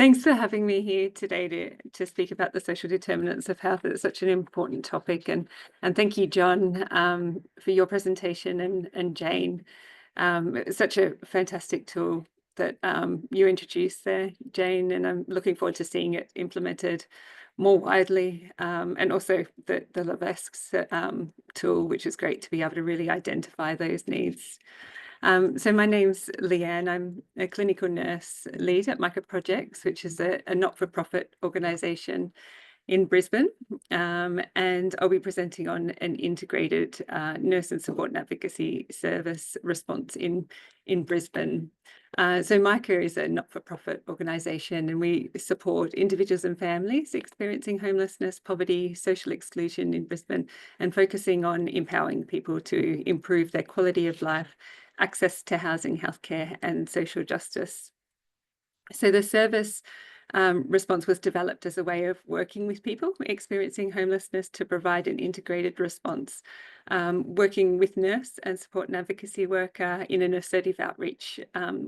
Thanks for having me here today to speak about the social determinants of health. It's such an important topic, and thank you, John, for your presentation, and Jane. It's such a fantastic tool that you introduced there, Jane, and I'm looking forward to seeing it implemented more widely, and also the Levesque's tool, which is great to be able to really identify those needs. So my name's Leanne. I'm a clinical nurse lead at MICAH Projects, which is a not-for-profit organisation in Brisbane, and I'll be presenting on an integrated nurse and support and advocacy service response in Brisbane. So MICAH is a not-for-profit organisation, and we support individuals and families experiencing homelessness, poverty, social exclusion in Brisbane, and focusing on empowering people to improve their quality of life, access to housing, healthcare, and social justice. So the service response was developed as a way of working with people experiencing homelessness to provide an integrated response, working with nurse and support and advocacy worker in an assertive outreach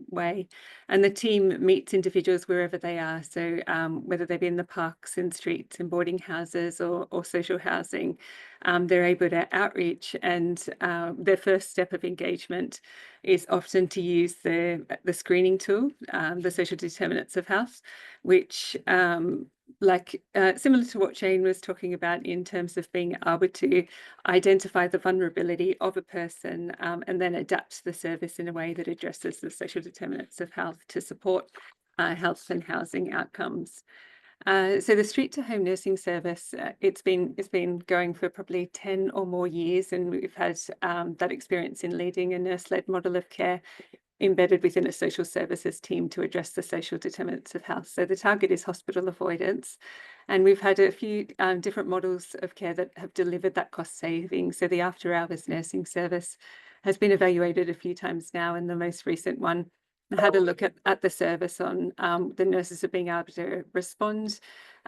way. And the team meets individuals wherever they are. So whether they be in the parks, in streets, in boarding houses, or social housing, they're able to outreach, and their first step of engagement is often to use the screening tool, the social determinants of health, which similar to what Jane was talking about in terms of being able to identify the vulnerability of a person, and then adapt the service in a way that addresses the social determinants of health to support health and housing outcomes. So the Street to Home nursing service, it's been going for probably 10 or more years, and we've had that experience in leading a nurse-led model of care embedded within a social services team to address the social determinants of health. So the target is hospital avoidance, and we've had a few different models of care that have delivered that cost saving. So the after-hours nursing service has been evaluated a few times now, and the most recent one had a look at the service on the nurses are being able to respond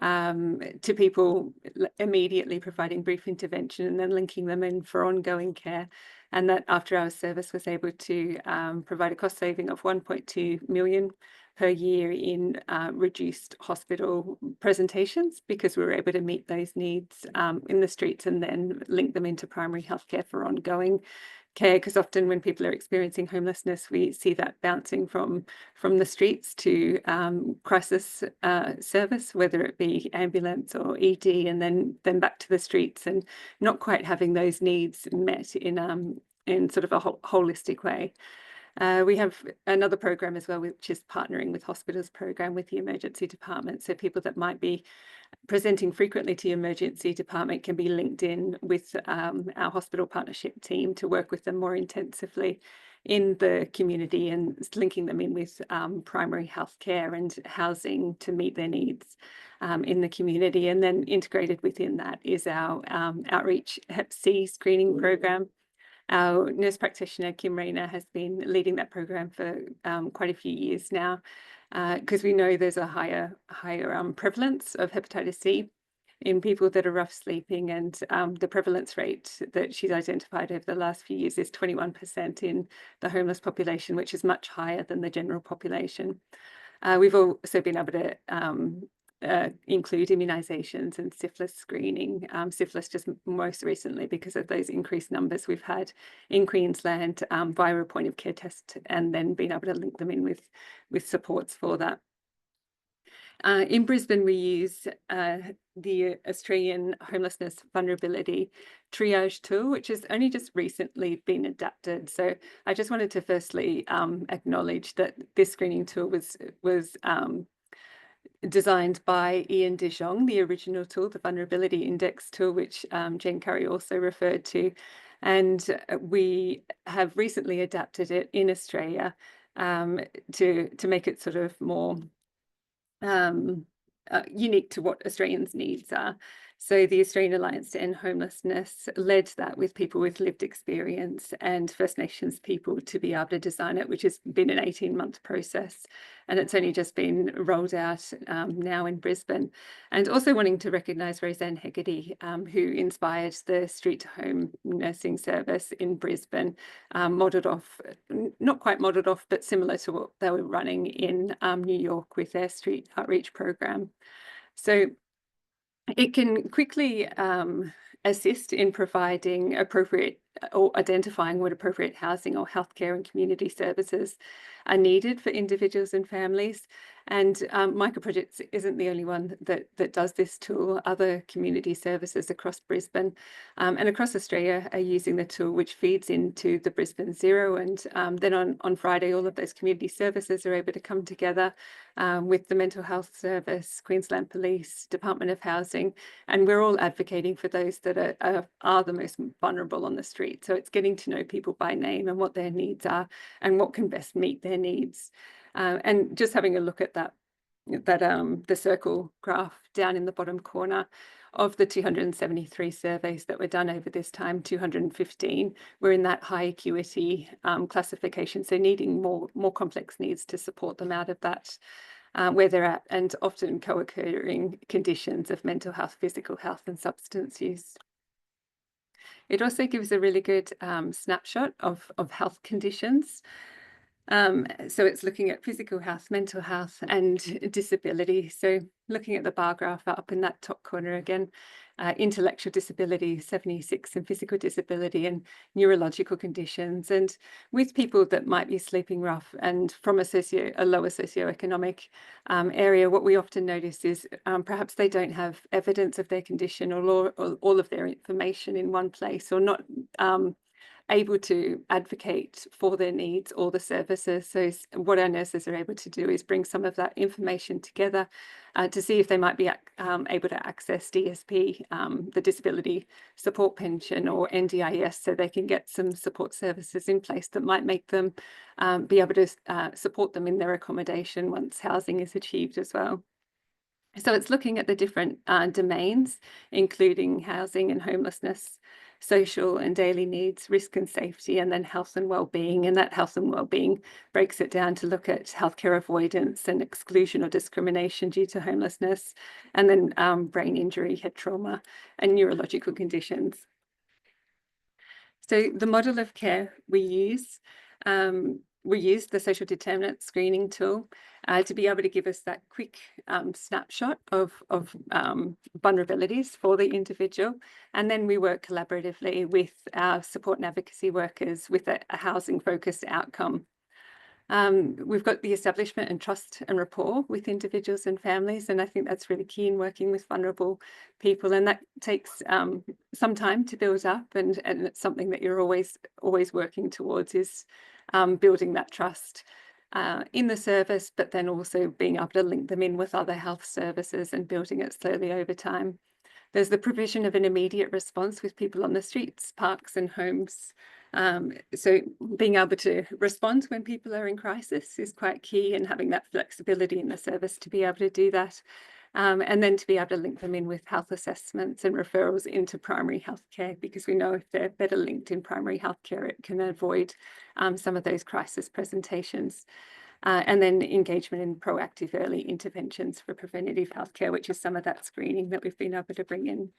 to people immediately, providing brief intervention and then linking them in for ongoing care. And that after-hours service was able to provide a cost saving of 1.2 million per year in reduced hospital presentations, because we were able to meet those needs in the streets and then link them into primary healthcare for ongoing care, because often when people are experiencing homelessness, we see that bouncing from the streets to crisis service, whether it be ambulance or ED, and then back to the streets, and not quite having those needs met in sort of a holistic way. We have another program as well, which is partnering with hospitals program with the emergency department. So people that might be presenting frequently to the emergency department can be linked in with our hospital partnership team to work with them more intensively in the community, and linking them in with primary health care and housing to meet their needs in the community. And then integrated within that is our outreach Hep C screening program. Our nurse practitioner, Kim Rayner, has been leading that program for quite a few years now, because we know there's a higher prevalence of hepatitis C in people that are rough sleeping, and the prevalence rate that she's identified over the last few years is 21% in the homeless population, which is much higher than the general population. We've also been able to include immunisations and syphilis screening. Syphilis just most recently, because of those increased numbers we've had in Queensland, via a point of care test, and then being able to link them in with supports for that. In Brisbane, we use the Australian Homelessness Vulnerability Triage tool, which has only just recently been adapted. So I just wanted to firstly acknowledge that this screening tool was designed by Ian de Jong, the original tool, the Vulnerability Index tool, which Jane Curry also referred to. And we have recently adapted it in Australia to make it sort of more unique to what Australians' needs are. So the Australian Alliance to End Homelessness led that with people with lived experience and First Nations people to be able to design it, which has been an 18-month process. and it's only just been rolled out now in Brisbane. And also wanting to recognise Roseanne Hegarty, who inspired the street to home nursing service in Brisbane, modelled off, not quite modelled off, but similar to what they were running in New York with their street outreach program. So it can quickly assist in providing appropriate or identifying what appropriate housing or healthcare and community services are needed for individuals and families. And MICAH Projects isn't the only one that does this tool. Other community services across Brisbane and across Australia are using the tool, which feeds into the Brisbane Zero. And then on Friday, all of those community services are able to come together with the Mental Health Service, Queensland Police, Department of Housing, and we're all advocating for those that are the most vulnerable on the street. So it's getting to know people by name and what their needs are and what can best meet their needs. And just having a look at the circle graph down in the bottom corner, of the 273 surveys that were done over this time, 215 were in that high acuity classification, so needing more complex needs to support them out of that where they're at, and often co-occurring conditions of mental health, physical health, and substance use. It also gives a really good snapshot of health conditions. So it's looking at physical health, mental health, and disability. So looking at the bar graph up in that top corner again, intellectual disability, 76, and physical disability and neurological conditions. And with people that might be sleeping rough and from a lower socioeconomic area, what we often notice is perhaps they don't have evidence of their condition or all of their information in one place, or not able to advocate for their needs or the services. So what our nurses are able to do is bring some of that information together to see if they might be able to access DSP, the Disability Support Pension, or NDIS, so they can get some support services in place that might make them be able to support them in their accommodation once housing is achieved as well. So it's looking at the different domains, including housing and homelessness, social and daily needs, risk and safety, and then health and well-being. And that health and well-being breaks it down to look at healthcare avoidance and exclusion or discrimination due to homelessness, and then brain injury, head trauma, and neurological conditions. So the model of care we use the social determinant screening tool to be able to give us that quick snapshot of vulnerabilities for the individual. And then we work collaboratively with our support and advocacy workers with a housing-focused outcome. We've got the establishment and trust and rapport with individuals and families, and I think that's really key in working with vulnerable people, and that takes some time to build up, and it's something that you're always working towards, is building that trust in the service, but then also being able to link them in with other health services and building it slowly over time. There's the provision of an immediate response with people on the streets, parks, and homes. So being able to respond when people are in crisis is quite key, and having that flexibility in the service to be able to do that. And then to be able to link them in with health assessments and referrals into primary healthcare, because we know if they're better linked in primary healthcare, it can avoid some of those crisis presentations. And then engagement in proactive early interventions for preventative healthcare, which is some of that screening that we've been able to bring in.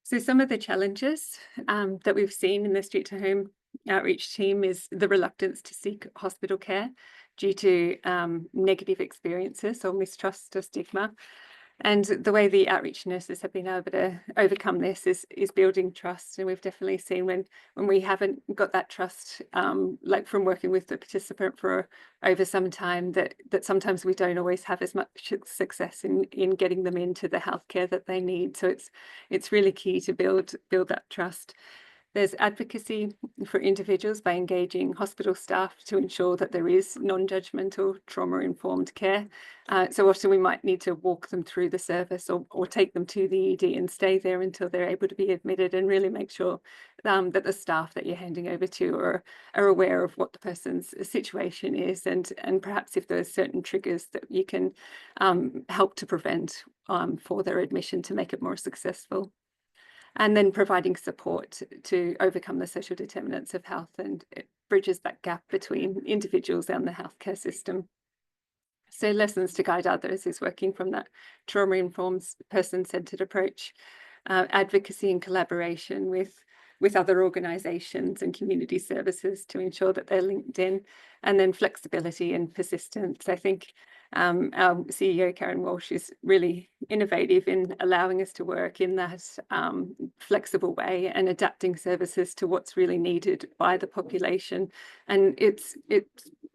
So some of the challenges that we've seen in the Street to Home outreach team is the reluctance to seek hospital care due to negative experiences or mistrust or stigma. And the way the outreach nurses have been able to overcome this is building trust. And we've definitely seen when we haven't got that trust, like from working with the participant for over some time, that sometimes we don't always have as much success in getting them into the healthcare that they need. So it's really key to build that trust. There's advocacy for individuals by engaging hospital staff to ensure that there is non-judgmental, trauma-informed care. So often we might need to walk them through the service or take them to the ED and stay there until they're able to be admitted, and really make sure that the staff that you're handing over to are aware of what the person's situation is, and perhaps if there's certain triggers that you can help to prevent for their admission to make it more successful. And then providing support to overcome the social determinants of health and bridges that gap between individuals and the healthcare system. So lessons to guide others is working from that trauma-informed, person-centered approach, advocacy and collaboration with other organisations and community services to ensure that they're linked in, and then flexibility and persistence. I think our CEO, Karen Walsh, is really innovative in allowing us to work in that flexible way and adapting services to what's really needed by the population. And it's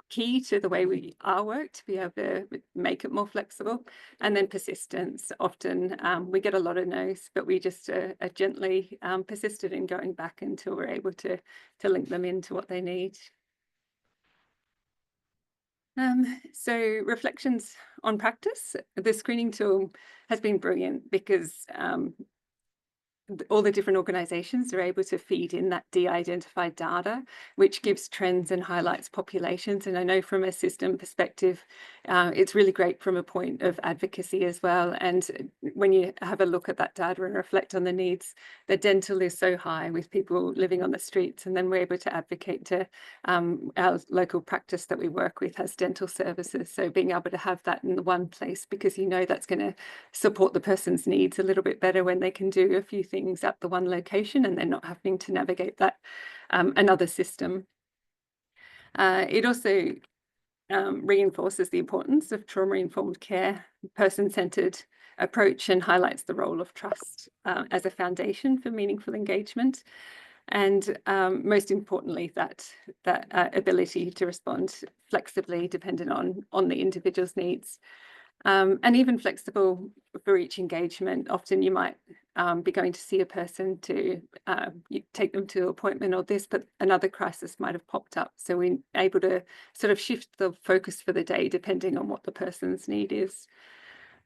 key to the way we are work to be able to make it more flexible. And then persistence. Often we get a lot of no's, but we just are gently persisted in going back until we're able to link them into what they need. So reflections on practice. The screening tool has been brilliant because all the different organisations are able to feed in that de-identified data, which gives trends and highlights populations. And I know from a system perspective, it's really great from a point of advocacy as well. And when you have a look at that data and reflect on the needs, the dental is so high with people living on the streets. And then we're able to advocate to our local practice that we work with has dental services. So being able to have that in the one place, because you know that's going to support the person's needs a little bit better when they can do a few things at the one location and they're not having to navigate that another system. It also reinforces the importance of trauma-informed care, person-centered approach, and highlights the role of trust as a foundation for meaningful engagement. And most importantly, that ability to respond flexibly depending on the individual's needs. And even flexible for each engagement. Often you might be going to see a person to you take them to an appointment or this, but another crisis might have popped up. So we're able to sort of shift the focus for the day depending on what the person's need is.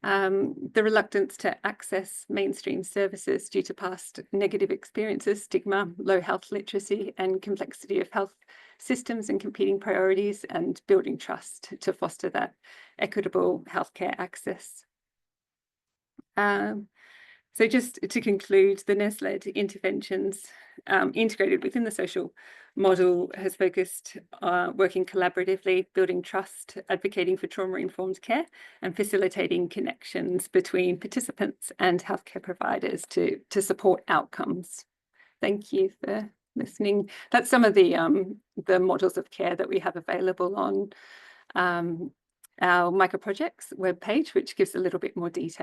The reluctance to access mainstream services due to past negative experiences, stigma, low health literacy, and complexity of health systems and competing priorities, and building trust to foster that equitable healthcare access. So just to conclude, the nurse-led interventions integrated within the social model has focused working collaboratively, building trust, advocating for trauma-informed care, and facilitating connections between participants and healthcare providers to support outcomes. Thank you for listening. That's some of the models of care that we have available on our MICAH projects webpage, which gives a little bit more detail.